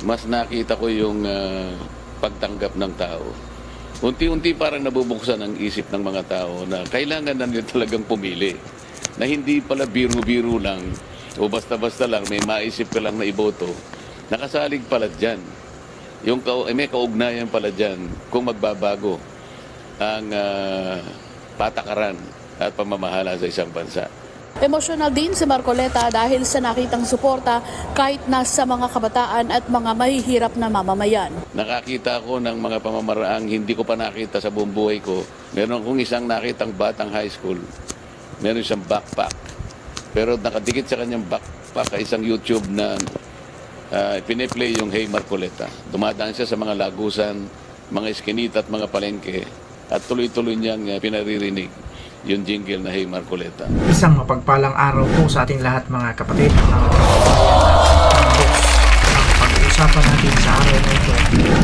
Mas nakita ko yung pagtanggap ng tao. Unti-unti parang nabubuksan ang isip ng mga tao na kailangan na nila talagang pumili. Na hindi pala biro-biro lang o basta-basta lang may maisip ka lang na iboto. Nakasalig pala dyan. May kaugnayan pala dyan kung magbabago ang patakaran at pamamahala sa isang bansa. Emosyonal din si Marcoleta dahil sa nakitang suporta kahit nasa mga kabataan at mga mahihirap na mamamayan. Nakakita ako ng mga pamamaraang hindi ko pa nakita sa buong buhay ko. Meron akong isang nakitang batang high school. Meron siyang backpack. Pero nakadikit sa kanyang backpack ay isang YouTube na piniplay yung Hey Marcoleta. Dumadaan siya sa mga lagusan, mga iskinita at mga palengke at tuloy-tuloy niyang pinaririnig yung jingle na Hey Marcoleta. Isang mapagpalang araw po sa ating lahat mga kapatid, mga kababayan at boss. Ang pag-uusapan natin sa araw na ito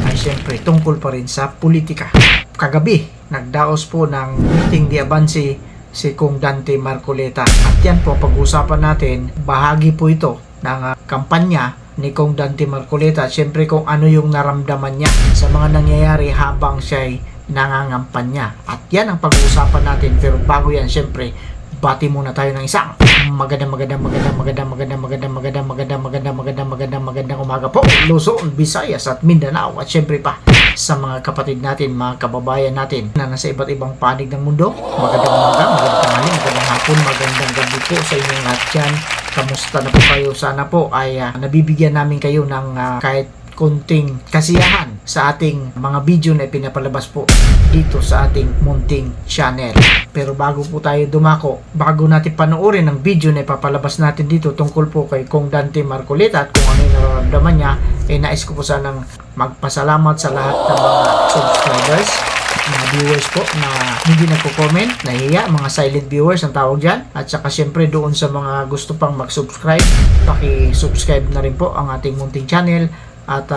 ay siyempre tungkol pa rin sa politika. Kagabi, nagdaos po ng meeting di Abansi si Kong Dante Marcoleta. At yan po pag-uusapan natin, bahagi po ito ng kampanya ni Kong Dante Marcoleta. Siyempre kung ano yung naramdaman niya sa mga nangyayari habang siya'y nangangampanya. At yan ang pag-uusapan natin. Pero bago yan, siyempre, bati muna tayo ng isang magandang umaga po, Luzon, Visayas at Mindanao. At siyempre pa sa mga kapatid natin, mga kababayan natin na nasa iba't ibang panig ng mundo. Magandang umaga, magandang tanghali, magandang hapon, magandang gabi po sa inyong lahat dyan. Kamusta na po kayo? Sana po ay nabibigyan namin kayo ng kahit kunting kasiyahan sa ating mga video na pinapalabas po dito sa ating munting channel. Pero bago po tayo dumako, bago natin panoorin ang video na ipapalabas natin dito tungkol po kay Kong Dante Marcoleta at kung ano yung nararamdaman niya, nais ko po sanang magpasalamat sa lahat ng mga subscribers, mga viewers po na hindi nagko-comment, nahiya, mga silent viewers ang tawag dyan. At saka syempre doon sa mga gusto pang mag-subscribe, paki-subscribe na rin po ang ating munting channel at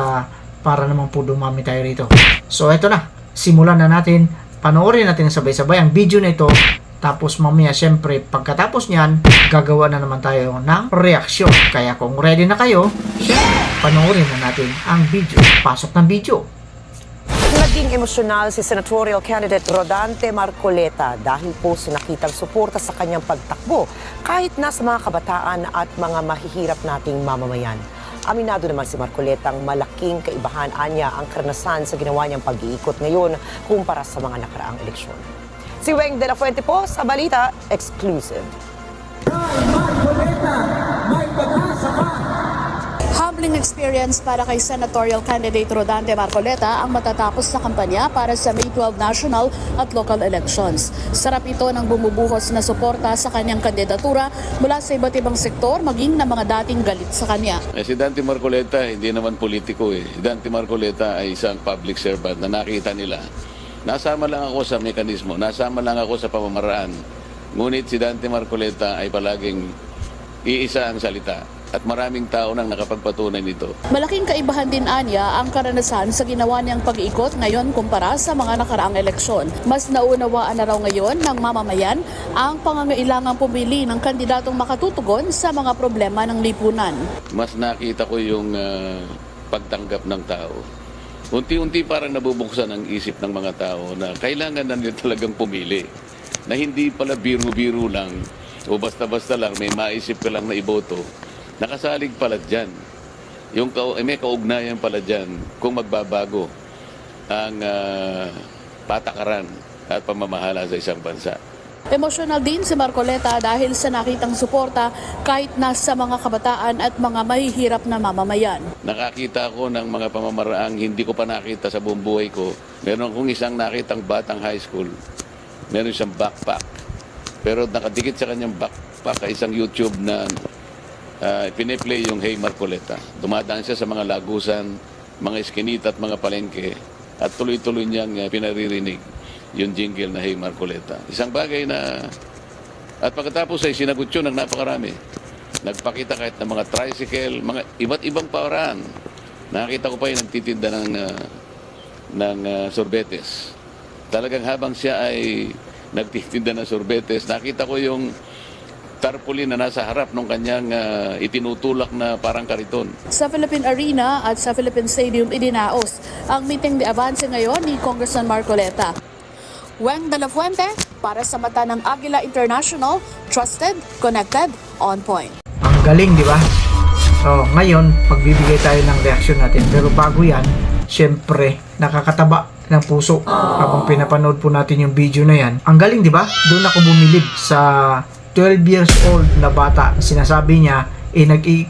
para naman po dumami tayo rito. So eto na, simulan na natin, panoorin natin sabay-sabay ang video na ito. Tapos mamaya syempre pagkatapos nyan, gagawa na naman tayo ng reaksyon. Kaya kung ready na kayo, panoorin na natin ang video. Pasok ng video. Naging emosyonal si senatorial candidate Rodante Marcoleta dahil po sa nakitang suporta sa kanyang pagtakbo kahit nasa mga kabataan at mga mahihirap nating mamamayan. Aminado naman si Marcoleta ang malaking kaibahan anya ang karanasan sa ginawa niyang pag-iikot ngayon kumpara sa mga nakaraang eleksyon. Si Weng de la Fuente po sa Balita Exclusive. Humbling experience para kay senatorial candidate Rodante Marcoleta ang matatapos na kampanya para sa May 12 national at local elections. Sarap ito ng bumubuhos na suporta sa kanyang kandidatura mula sa iba't ibang sektor maging na mga dating galit sa kanya. Si Dante Marcoleta hindi naman politiko Si Dante Marcoleta ay isang public servant na nakita nila. Nasama lang ako sa mekanismo, nasama lang ako sa pamamaraan. Ngunit si Dante Marcoleta ay palaging iisa ang salita. At maraming tao nang nakapagpatunay nito. Malaking kaibahan din anya ang karanasan sa ginawa niyang pag-iikot ngayon kumpara sa mga nakaraang eleksyon. Mas naunawaan na raw ngayon ng mamamayan ang pangangailangang pumili ng kandidatong makatutugon sa mga problema ng lipunan. Mas nakita ko yung pagtanggap ng tao. Unti-unti parang nabubuksan ang isip ng mga tao na kailangan na nila talagang pumili. Na hindi pala biro-biro lang o basta-basta lang may maisip ka lang na iboto. Nakasalig pala dyan. May kaugnayan pala dyan kung magbabago ang patakaran at pamamahala sa isang bansa. Emosyonal din si Marcoleta dahil sa nakitang suporta kahit nasa mga kabataan at mga mahihirap na mamamayan. Nakakita ako ng mga pamamaraang hindi ko pa nakita sa buong buhay ko. Meron akong isang nakitang batang high school. Meron siyang backpack. Pero nakadikit sa kanyang backpack ay isang YouTube na piniplay yung Hey Marcoleta. Dumadaan siya sa mga lagusan, mga iskinita at mga palengke at tuloy-tuloy niyang pinaririnig yung jingle na Hey Marcoleta. Isang bagay na at pagkatapos ay sinagot yun ng napakarami. Nagpakita kahit ng mga tricycle, mga iba't ibang paraan. Nakita ko pa yung nagtitinda ng sorbetes. Talagang habang siya ay nagtitinda ng sorbetes, nakita ko yung tarpaulin na nasa harap ng kanyang itinutulak na parang kariton. Sa Philippine Arena at sa Philippine Stadium idinaos ang meeting de avance ngayon ni Congressman Marcoleta. Weng de la Fuente para sa mata ng Aguila International, trusted, connected, on point. Ang galing, di ba? So, ngayon, magbibigay tayo ng reaksyon natin. Pero bago yan, syempre, nakakataba ng puso habang pinapanood po natin yung video na yan. Ang galing, di ba? Doon ako bumilib sa 12 years old na bata. Sinasabi niya,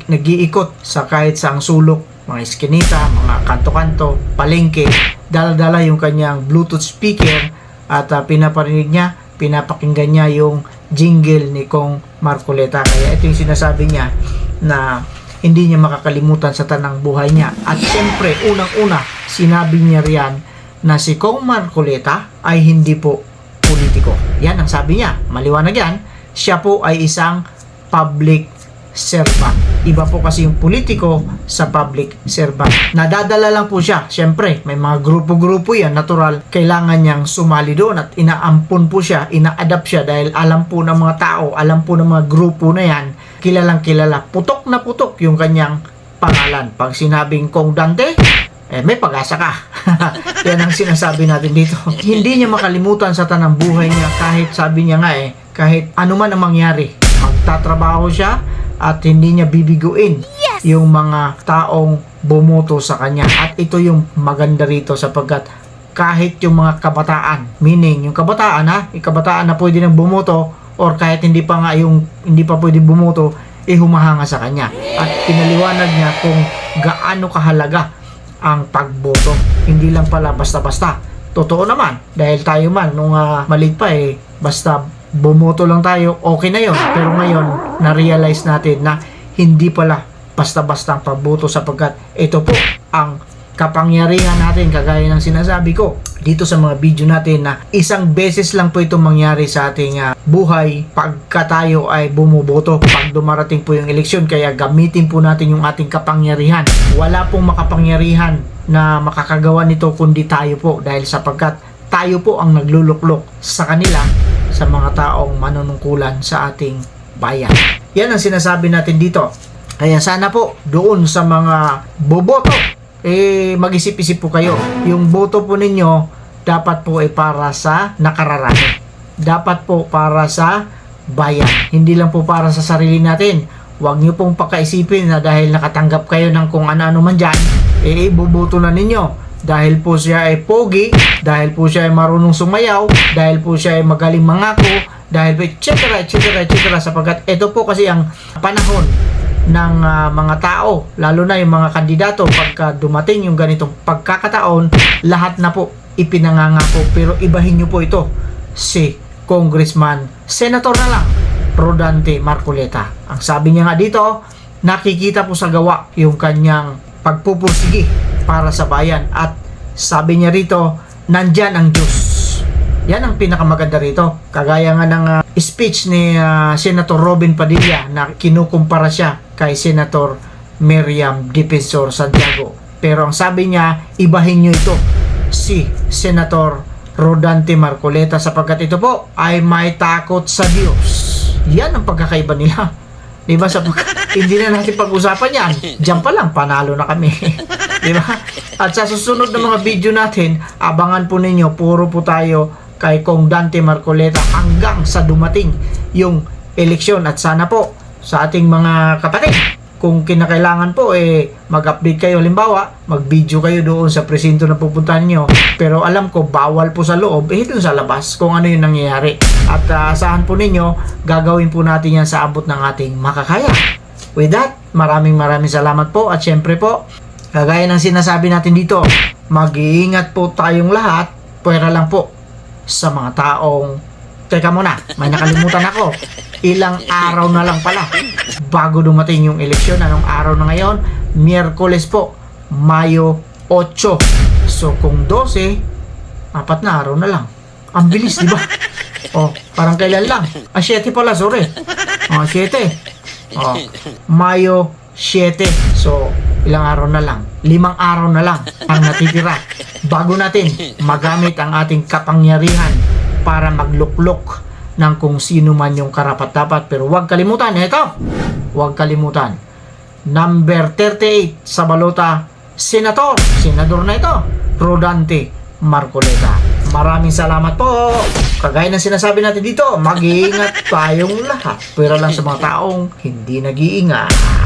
nag-iikot sa kahit saang sulok, mga eskinita, mga kanto-kanto, palengke, dala-dala yung kanyang Bluetooth speaker at pinaparinig niya, pinapakinggan niya yung jingle ni Kong Marcoleta. Kaya ito yung sinasabi niya na hindi niya makakalimutan sa tanang buhay niya. At siyempre, unang-una, sinabi niya riyan na si Kong Marcoleta ay hindi po politiko. Yan ang sabi niya. Maliwanag yan. Siya po ay isang public servant. Iba po kasi yung politiko sa public servant. Nadadala lang po siya. Siyempre, may mga grupo-grupo yan. Natural, kailangan niyang sumali doon at inaampon po siya, ina-adapt siya dahil alam po ng mga tao, alam po ng mga grupo na yan, kilalang kilala. Putok na putok yung kanyang pangalan. Pag sinabing Kong Dante, may pag-asa ka. Yan ang sinasabi natin dito. Hindi niya makalimutan sa tanang buhay niya kahit sabi niya nga kahit ano man ang mangyari. Magtatrabaho siya at hindi niya bibiguin yung mga taong bumoto sa kanya. At ito yung maganda rito sapagkat kahit yung mga kabataan, meaning yung kabataan yung kabataan na pwede nang bumoto or kahit hindi pa pwede bumoto, humahanga sa kanya. At pinaliwanag niya kung gaano kahalaga ang pagboto. Hindi lang pala basta-basta. Totoo naman, dahil tayo man nung maliit pa basta bumoto lang tayo, okay na yon. Pero ngayon, na-realize natin na hindi pala basta-basta ang pagboto sapagkat ito po ang kapangyarihan natin, kagaya ng sinasabi ko dito sa mga video natin na isang beses lang po itong mangyari sa ating buhay pagka tayo ay bumuboto pag dumarating po yung eleksyon. Kaya gamitin po natin yung ating kapangyarihan. Wala pong makapangyarihan na makakagawa nito kundi tayo po, dahil sapagkat tayo po ang nagluluklok sa kanila, sa mga taong manunungkulan sa ating bayan. Yan ang sinasabi natin dito. Kaya sana po doon sa mga boboto, mag-isip-isip po kayo. Yung boto po ninyo dapat po para sa nakararami. Dapat po para sa bayan. Hindi lang po para sa sarili natin. Huwag nyo pong pakaisipin na dahil nakatanggap kayo ng kung ano-ano man dyan, boboto na ninyo. Dahil po siya ay pogi, dahil po siya ay marunong sumayaw, dahil po siya ay magaling mangako, dahil etc. sapagkat ito po kasi ang panahon ng mga tao, lalo na yung mga kandidato. Pagka dumating yung ganitong pagkakataon, lahat na po ipinangangako. Pero ibahin nyo po ito, si Congressman, Senator na lang, Rodante Marcoleta. Ang sabi niya nga dito, nakikita po sa gawa yung kanyang pagpupursige para sa bayan. At sabi niya rito, nandyan ang Diyos. Yan ang pinakamaganda rito. Kagaya nga ng speech ni Senator Robin Padilla na kinukumpara siya kay Senator Miriam Defensor Santiago. Pero ang sabi niya, ibahin nyo ito, si Senator Rodante Marcoleta, sapagkat ito po ay may takot sa Diyos. Yan ang pagkakaiba nila. Diba? Hindi na natin pag-usapan yan. Diyan pa lang, panalo na kami. Diba? At sa susunod na mga video natin, abangan po ninyo, puro po tayo kay Kong Dante Marcoleta hanggang sa dumating yung eleksyon. At sana po sa ating mga kapatid, kung kinakailangan po mag-update kayo, halimbawa mag-video kayo doon sa presinto na pupuntahan nyo, pero alam ko bawal po sa loob, doon sa labas kung ano yung nangyayari. At asahan po ninyo, gagawin po natin yan sa abot ng ating makakaya. With that, maraming salamat po. At syempre po, kagaya ng sinasabi natin dito, mag-iingat po tayong lahat. Pwera lang po sa mga taong, teka muna, may nakalimutan ako, ilang araw na lang pala bago dumating yung eleksyon. Anong araw na ngayon? Miyerkules po, Mayo 8. So kung 12, 4 na araw na lang. Ang bilis, di ba? Parang kailan lang. 7 pala, sorry. 7. Mayo 7. So ilang araw na lang, 5 araw na lang ang natitira bago natin magamit ang ating kapangyarihan para magluklok ng kung sino man yung karapat-dapat. Pero huwag kalimutan, huwag kalimutan, number 38 sa balota, senador na ito, Rodante Marcoleta. Maraming salamat po. Kagaya ng sinasabi natin dito, mag-iingat tayong lahat. Pero lang sa mga taong hindi nag-iingat.